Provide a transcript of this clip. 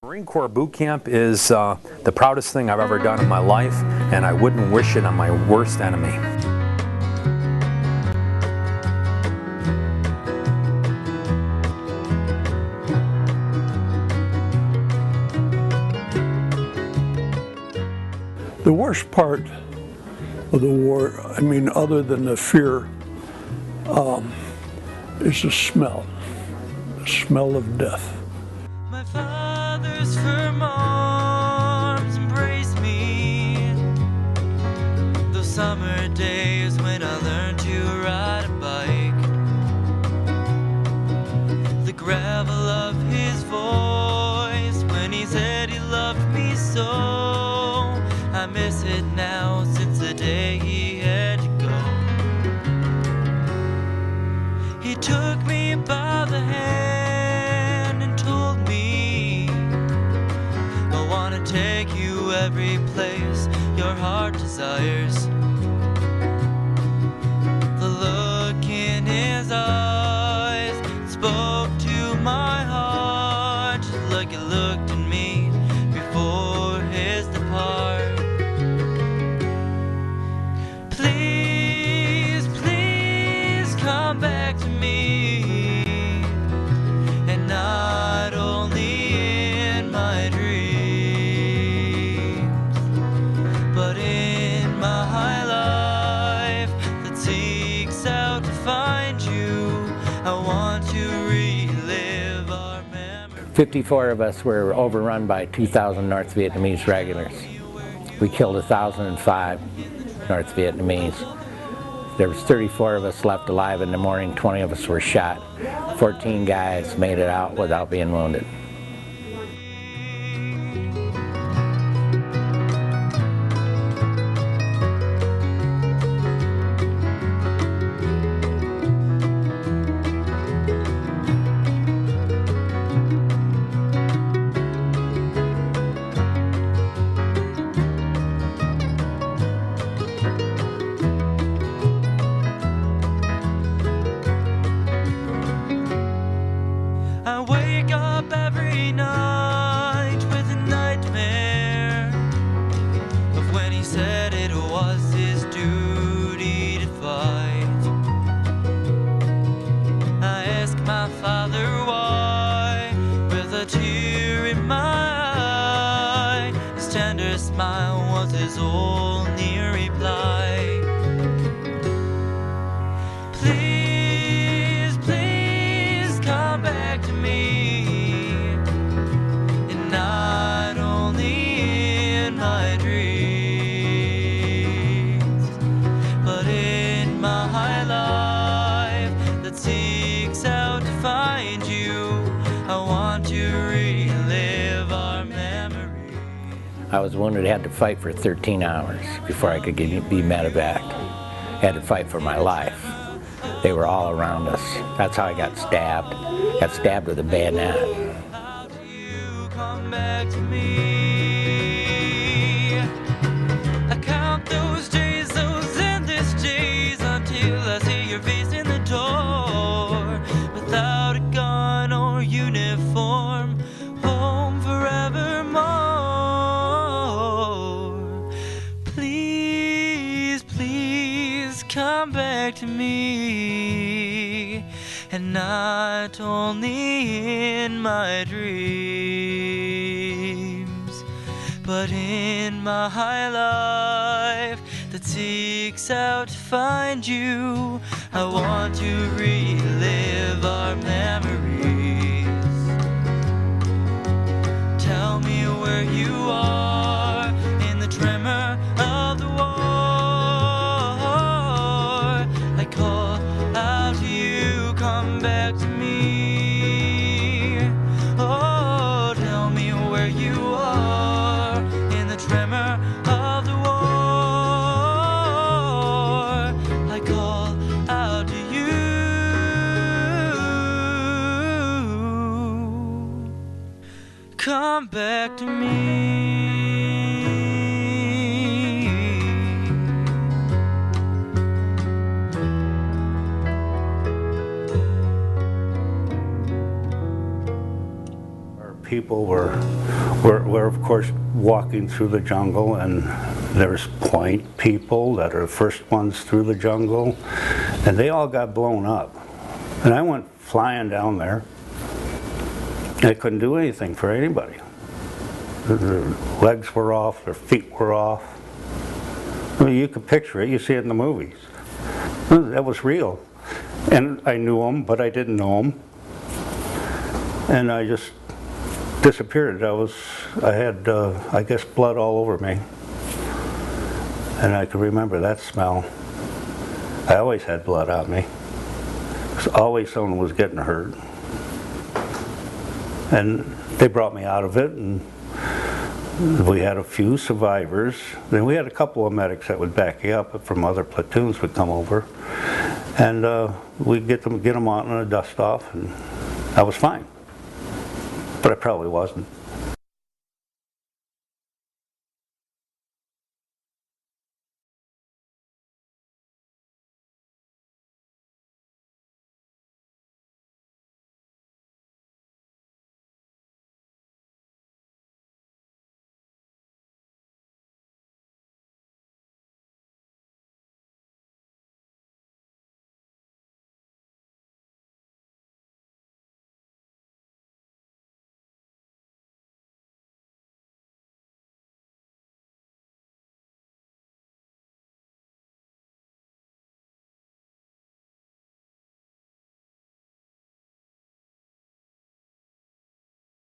Marine Corps boot camp is the proudest thing I've ever done in my life, and I wouldn't wish it on my worst enemy. The worst part of the war, I mean, other than the fear, is the smell of death. My father's firm arms embrace me. Those summer days when I learned to ride a bike. The gravel of his voice when he said he loved me so. I miss it now since the day he had to go. He took me by the hand and told me, I want to take you every place your heart desires. The look in his eyes spoke to my heart just like it looked in me before his depart. Please, please come back to me, and not only in my dreams, but in my life that seeks out to find you. I want to relive our memories. 54 of us were overrun by 2,000 North Vietnamese regulars. We killed 1,005 North Vietnamese. There was 34 of us left alive in the morning, 20 of us were shot. 14 guys made it out without being wounded. I wake up every night with a nightmare of when he said it was his duty to fight. I ask my father why, with a tear in my eye. His tender smile was his only reply. Please, please come back to me, and not only in my dreams, but in my life that seeks out to find you. I want to relive our memories. I was wounded, had to fight for 13 hours before I could be medevaced. Had to fight for my life. They were all around us. That's how I got stabbed. Got stabbed with a bayonet. How do you come back to me? I count those days, those endless days, until I see your face in the door. Without a gun or uniform, home forevermore. Please, please come back to me, and not only in my dreams, but in my life that seeks out to find you. I want to relive our memories. Tell me where you are in the tremor of the war. I call out to you, come back to me. Oh, tell me where you are in the tremor of the war. I call out to you. Come back to me. people were of course walking through the jungle, and there's point people that are the first ones through the jungle, and they all got blown up. And I went flying down there. I couldn't do anything for anybody. Their legs were off, their feet were off. I mean, you could picture it, you see it in the movies. That was real. And I knew them, but I didn't know them. And I just disappeared. I had, I guess, blood all over me. And I could remember that smell. I always had blood on me. Always someone was getting hurt. And they brought me out of it, and we had a few survivors. Then we had a couple of medics that would back you up from other platoons would come over. And we'd get them out in a dust off, and I was fine. But I probably wasn't.